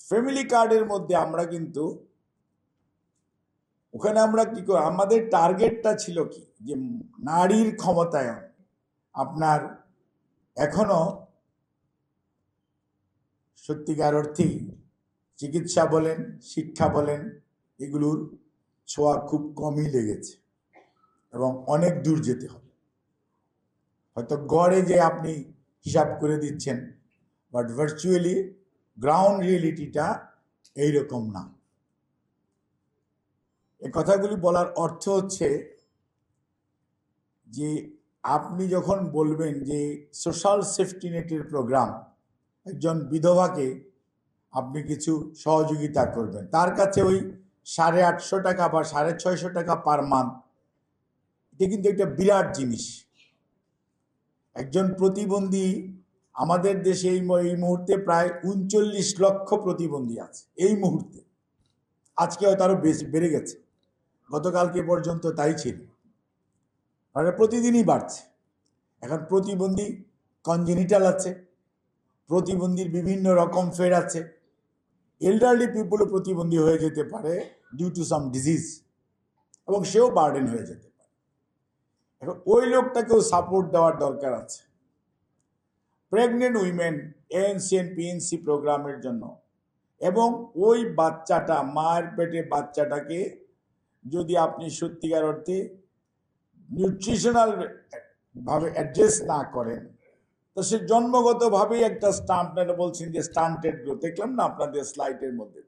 Family কার্ডের মধ্যে আমরা কিন্তু ওখানে আমরা কি করি, আমাদের টার্গেটটা ছিল কি যে নারীর ক্ষমতায়ন। আপনার এখনো সত্যিকার অর্থেই চিকিৎসা বলেন, শিক্ষা বলেন, এগুলোর ছোঁয়া খুব কমই লেগেছে এবং অনেক দূর যেতে হবে। হয়তো গড়ে যে আপনি হিসাব করে দিচ্ছেন, বাট ভার্চুয়ালি গ্রাউন্ড রিয়েলিটিটা এইরকম না। এই কথাগুলি বলার অর্থ হচ্ছে যে আপনি যখন বলবেন যে সোশ্যাল সেফটি নেটের প্রোগ্রাম, একজন বিধবাকে আপনি কিছু সহযোগিতা করবেন, তার কাছে ওই 850 টাকা বা 650 টাকা পার মান্থ, এটা কিন্তু একটা বিরাট জিনিস। একজন প্রতিবন্ধী, আমাদের দেশে এই মুহূর্তে প্রায় 39 লক্ষ প্রতিবন্ধী আছে এই মুহূর্তে। আজকে হয়তো আরো বেড়ে গেছে, গতকালকে পর্যন্ত তাই ছিল, মানে প্রতিদিনই বাড়ছে। এখন প্রতিবন্ধী কনজেনিটাল আছে, প্রতিবন্ধীর বিভিন্ন রকম ফের আছে, এল্ডারলি পিপুলও প্রতিবন্ধী হয়ে যেতে পারে ডিউ টু সাম ডিজিজ, এবং সেও বার্ডেন হয়ে যেতে পারে। এখন ওই লোকটাকেও সাপোর্ট দেওয়ার দরকার আছে। Pregnant women ANC and PNC প্রোগ্রামের জন্য, এবং ওই বাচ্চাটা, মায়ের পেটে বাচ্চাটাকে যদি আপনি সত্যিকার অর্থে নিউট্রিশনাল ভাবে অ্যাড্রেস না করেন, তো সে জন্মগতভাবেই একটা আপনারা বলছেন যে স্টান্টেড গ্রোথ, দেখলাম না আপনাদের স্লাইডের মধ্যে।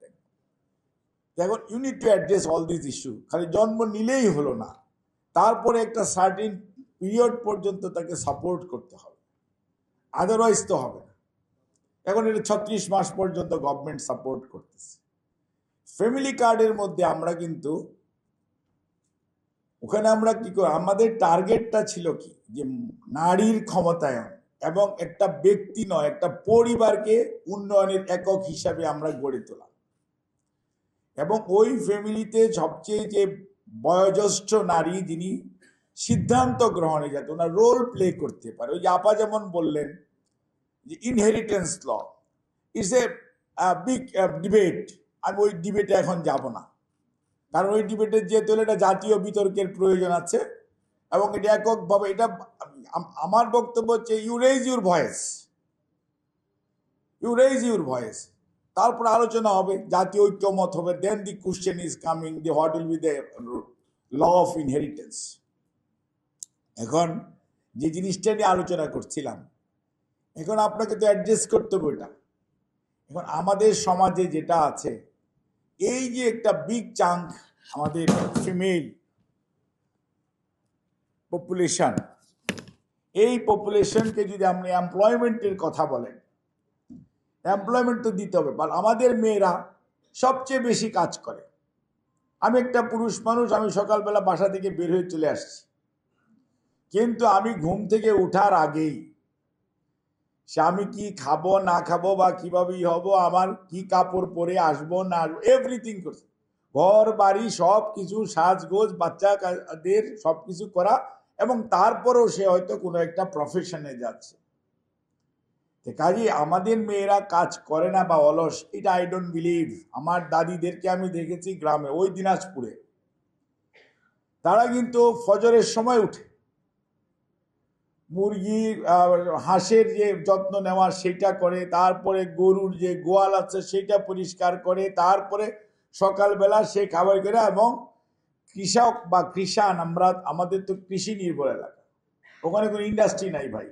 দেখুন, you need to address all this issue. খালি জন্ম নিলেই হলো না, তারপরে একটা সার্টিন পিরিয়ড পর্যন্ত তাকে সাপোর্ট করতে হবে, আদারওয়াইজ তো হবে না। এখন এটা 36 মাস পর্যন্ত গভর্নমেন্ট সাপোর্ট করতেছে। ফ্যামিলি কার্ডের মধ্যে আমরা কিন্তু ওখানে আমরা কি করি, আমাদের টার্গেটটা ছিল কি যে নারীর ক্ষমতায়ন, এবং একটা ব্যক্তি নয়, একটা পরিবারকে উন্নয়নের একক হিসাবে আমরা গড়ে তোলা। এবং ওই ফ্যামিলিতে সবচেয়ে যে বয়োজ্যেষ্ঠ নারী, যিনি সিদ্ধান্ত গ্রহণে যাতে ওনার রোল প্লে করতে পারে। ওই যে আপা যেমন বললেন যে inheritance law is a big debate, আমি ওই ডিবেটে এখন যাব না, কারণ ওই ডিবেটের যেহেতু এটা জাতীয় বিতর্কের প্রয়োজন আছে, এবং এটা এককভাবে, এটা আমার বক্তব্য হচ্ছে ইউ রেজ ইউর ভয়েস, তারপর আলোচনা হবে, জাতীয় ঐক্যমত হবে, then the question is coming the what will be the law of inheritance. এখন যে জিনিসটা নিয়ে আলোচনা করছিলাম, এখন আপনাকে তো অ্যাড্রেস করতে হবে ওটা। এখন আমাদের সমাজে যেটা আছে, এই যে একটা বিগ চাঙ্ক আমাদের ফিমেল পপুলেশন, এই পপুলেশনকে যদি আপনি এমপ্লয়মেন্টের কথা বলেন, এমপ্লয়মেন্ট তো দিতে হবে, বাট আমাদের মেয়েরা সবচেয়ে বেশি কাজ করে। আমি একটা পুরুষ মানুষ, আমি সকালবেলা বাসা থেকে বের হয়ে চলে আসছি, কিন্তু আমি ঘুম থেকে ওঠার আগেই সে আমি কি খাবো না খাবো বা কিভাবে হব, আমার কি কাপড় পরে আসবো না আসবো, এভরিথিং করছে, ঘর বাড়ি সব কিছু, সাজগোজ, বাচ্চাদের সব কিছু করা, এবং তারপরেও সে হয়তো কোনো একটা প্রফেশনে যাচ্ছে। কাজে আমাদের মেয়েরা কাজ করে না বা অলস, এটা আই ডোন্ট বিলিভ। আমার দাদিদেরকে আমি দেখেছি গ্রামে, ওই দিনাজপুরে, তারা কিন্তু ফজরের সময় উঠে মুরগি হাঁসের যে যত্ন নেওয়ার সেটা করে, তারপরে গরুর যে গোয়াল আছে সেটা পরিষ্কার করে, তারপরে সকালবেলা সে খাবার করে, এবং কৃষক বা কৃষাণ, আমাদের তো কৃষি নির্ভর এলাকা, ওখানে কোনো ইন্ডাস্ট্রি নাই ভাই,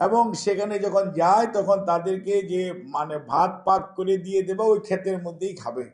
এবং সেখানে যখন যায় তখন তাদেরকে যে মানে ভাত পাক করে দিয়ে দেবে, ওই ক্ষেতের মধ্যেই খাবে।